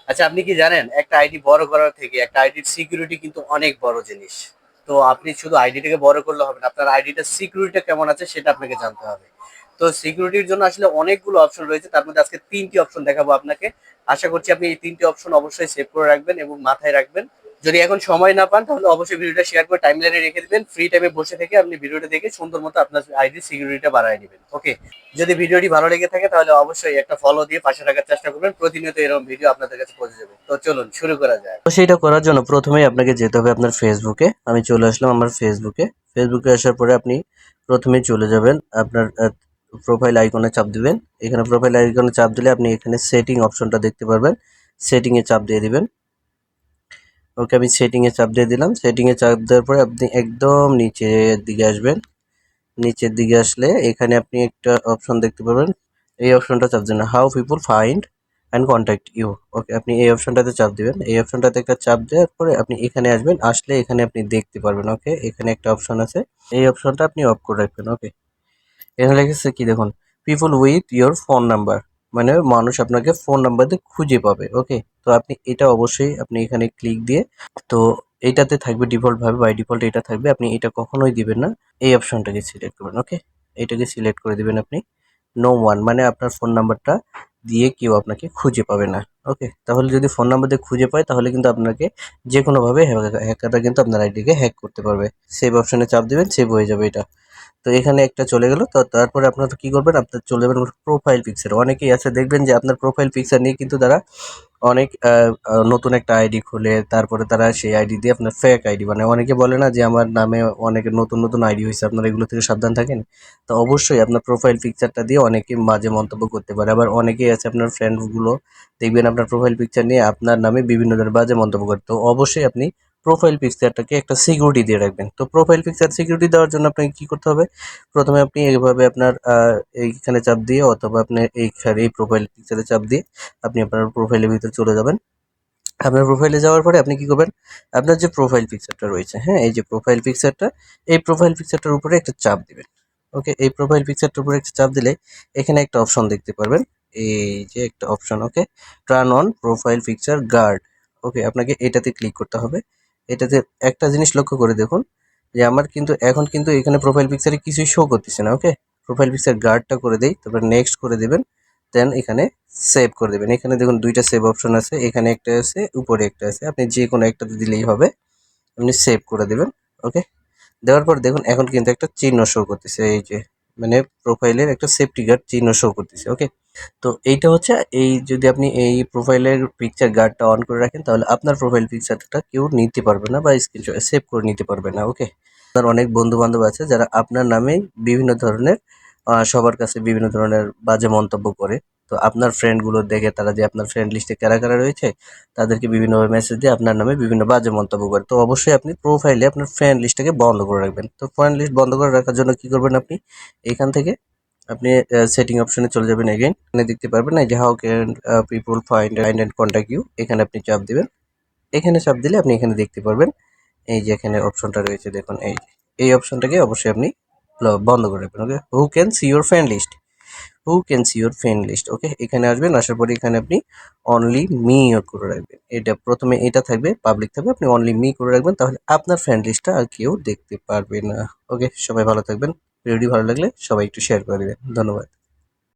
আচ্ছা, আপনি কি জানেন একটা আইডি বড় করার থেকে একটা আইডির সিকিউরিটি কিন্তু অনেক বড় জিনিস। তো আপনি শুধু আইডিটাকে বড় করলে হবে না, আপনার আইডিটার সিকিউরিটিটা কেমন আছে সেটা আপনাকে জানতে হবে। তো সিকিউরিটির জন্য আসলে অনেকগুলো অপশন রয়েছে, তার মধ্যে আজকে 3টি অপশন দেখাবো আপনাকে। আশা করছি আপনি এই 3টি অপশন অবশ্যই সেভ করে রাখবেন এবং মাথায় রাখবেন। যদি এখন সময় না পান তাহলে অবশ্যই ভিডিওটা শেয়ার করে টাইমলাইনে রেখে দিবেন। ফ্রি টাইমে বসে থেকে আপনি ভিডিওটা দেখে সুন্দর মতো আপনার আইডি সিকিউরিটিটা বাড়ায় নেবেন। ওকে, যদি ভিডিওটি ভালো লেগে থাকে তাহলে অবশ্যই একটা ফলো দিয়ে পাশে রাখার চেষ্টা করবেন। প্রতিনিয়ত এরকম ভিডিও আপনাদের কাছে পৌঁছে যাবে। তো চলুন শুরু করা যায়। তো সেটা করার জন্য প্রথমেই আপনাকে যেতে হবে আপনার ফেসবুকে। আমি চলে আসলাম আমার ফেসবুকে। ফেসবুকে আসার পরে আপনি প্রথমেই চলে যাবেন আপনার প্রোফাইল আইকনে চাপ দিবেন। এখানে প্রোফাইল আইকনে চাপ দিলে আপনি এখানে সেটিং অপশনটা দেখতে পারবেন। সেটিং এ চাপ দিয়ে দিবেন। ওকে, আমি সেটিং এ চাপ দিয়ে দিলাম। সেটিং এ চাপ দেওয়ার পরে আপনি একদম নিচের দিকে আসবেন। নিচের দিকে আসলে এখানে আপনি একটা অপশন দেখতে পাবেন। এই অপশনটা চাপ দিন, how people find and contact you. Okay, আপনি এই অপশনটাতে চাপ দিবেন। এই অপশনটাতে একটা চাপ দেওয়ার পরে আপনি এখানে আসবেন। আসলে এখানে আপনি দেখতে পারবেন। ওকে, এখানে একটা অপশন আছে, এই অপশনটা আপনি অফ করে রাখবেন। ওকে, এখানে লিখেছে কি দেখুন, people with your phone number, মানে মানুষ আপনাকে ফোন নাম্বার দিয়ে খুঁজে পাবে। ওকে, তো আপনি এটা অবশ্যই আপনি এখানে ক্লিক দিয়ে, তো এইটাতে থাকবে ডিফল্ট ভাবে, বাই ডিফল্ট এটা থাকবে, আপনি এটা কখনোই দিবেন না। এই অপশনটাকে সিলেক্ট করবেন। ওকে, এটাকে সিলেক্ট করে দিবেন আপনি। নো ওয়ান, মানে আপনার ফোন নাম্বারটা দিয়ে কেউ আপনাকে খুঁজে পাবে না। ওকে, তাহলে যদি ফোন নাম্বার দিয়ে খুঁজে পায় তাহলে কিন্তু আপনাকে যে কোনোভাবে হ্যাকাররা কিন্তু আপনার আইডিকে হ্যাক করতে পারবে। সেভ অপশনে চাপ দিবেন, সেভ হয়ে যাবে এটা। তো এখানে একটা চলে গেল। তো তারপরে আপনারা কি করবেন, আপনার চলে যাবেন প্রোফাইল পিকচার। অনেকেই আছে দেখবেন যে আপনার প্রোফাইল পিকচার নিয়ে কিন্তু তারা অনেক নতুন একটা আইডি খুলে তারপরে তারা সেই আইডি দিয়ে আপনার ফেক আইডি, মানে অনেকে বলে না যে আমার নামে অনেকে নতুন নতুন আইডি হয়েছে, আপনারা এগুলো থেকে সাবধান থাকেন। তো অবশ্যই আপনার প্রোফাইল পিকচারটা দিয়ে অনেকে বাজে মন্তব্য করতে পারে। আবার অনেকেই আছে আপনার ফ্রেন্ডগুলো দেখবেন আপনার প্রোফাইল পিকচার নিয়ে আপনার নামে বিভিন্ন ধরনের বাজে মন্তব্য করে। তো অবশ্যই আপনি প্রোফাইল পিকচারটাকে একটা সিকিউরিটি দিয়ে রাখবেন। তো প্রোফাইল পিকচার সিকিউরিটি দেওয়ার জন্য আপনাকে কি করতে হবে, প্রথমে আপনি এইভাবে আপনার এইখানে চাপ দিয়ে অথবা আপনি এইখানে এই প্রোফাইল পিকচারে চাপ দিয়ে আপনি আপনার প্রোফাইলের ভিতরে চলে যাবেন। আপনার প্রোফাইলে যাওয়ার পরে আপনি কি করবেন, আপনার যে প্রোফাইল পিকচারটা রয়েছে, হ্যাঁ, এই যে প্রোফাইল পিকচারটা, এই প্রোফাইল পিকচারটার উপরে একটা চাপ দিবেন। ওকে, এই প্রোফাইল পিকচারটার উপরে একটা চাপ দিলে এখানে একটা অপশন দেখতে পারবেন। এই যে একটা option, okay, turn on profile picture guard. Okay, আপনাকে এটাতে ক্লিক করতে হবে। এটাতে একটা জিনিস লক্ষ্য করে দেখুন যে আমার কিন্তু এখন কিন্তু এখানে প্রোফাইল পিকচারে কিছুই শো করতেছে না। ওকে, প্রোফাইল পিকচার গার্ডটা করে দেই, তারপর নেক্সট করে দিবেন, দেন এখানে সেভ করে দেবেন। এখানে দেখুন দুইটা সেভ অপশন আছে, এখানে একটা আছে, উপরে একটা আছে, আপনি যে কোনো একটাতে দিলেই হবে। আপনি সেভ করে দেবেন। ওকে, দেওয়ার পর দেখুন এখন কিন্তু একটা চিহ্ন শো করতেছে, এই যে মানে প্রোফাইলের একটা সেফটি গার্ড চিহ্ন শো করতেছে। ওকে, তো এইটা হচ্ছে, এই যদি আপনি এই প্রোফাইলের পিকচার গার্ডটা অন করে রাখেন তাহলে আপনার প্রোফাইল পিকচারটা কেউ নিতে পারবে না বা স্ক্রিনশট সেভ করে নিতে পারবে না। ওকে, আপনার অনেক বন্ধু বান্ধব আছে যারা আপনার নামে বিভিন্ন ধরনের সবার কাছে বিভিন্ন ধরনের বাজে মন্তব্য করে। তো আপনার ফ্রেন্ডগুলো দেখে তারা যে আপনার ফ্রেন্ড লিস্টে কারা কারা রয়েছে তাদেরকে বিভিন্নভাবে মেসেজ দিয়ে আপনার নামে বিভিন্ন বাজে মন্তব্য করে। তো অবশ্যই আপনি প্রোফাইলে আপনার ফ্রেন্ড লিস্টটাকে বন্ধ করে রাখবেন। তো ফ্রেন্ড লিস্ট বন্ধ করে রাখার জন্য কি করবেন, আপনি এখান থেকে আপনি সেটিং অপশনে চলে যাবেন। এগেইন এখানে দেখতে পারবেন না যে how can people find and contact you, এখানে আপনি চাপ দিবেন। এখানে চাপ দিলে আপনি এখানে দেখতে পারবেন এই যে এখানে অপশনটা রয়েছে দেখুন, এই যে এই অপশনটাকে অবশ্যই আপনি বন্ধ করে রাখবেন। Okay, who can see your friend list, who can see your friend list. Okay, এখানে আসবেন, আসার পরে এখানে আপনি অনলি মি করে রাখবেন। এটা প্রথমে এটা থাকবে, পাবলিক থাকবে, আপনি অনলি মি করে রাখবেন, তাহলে আপনার ফ্রেন্ড লিস্টটা আর কেউ দেখতে পারবে না। ওকে, সবাই ভালো থাকবেন। ভিডিওটি ভালো লাগলে সবাই একটু শেয়ার করে দেবেন। ধন্যবাদ।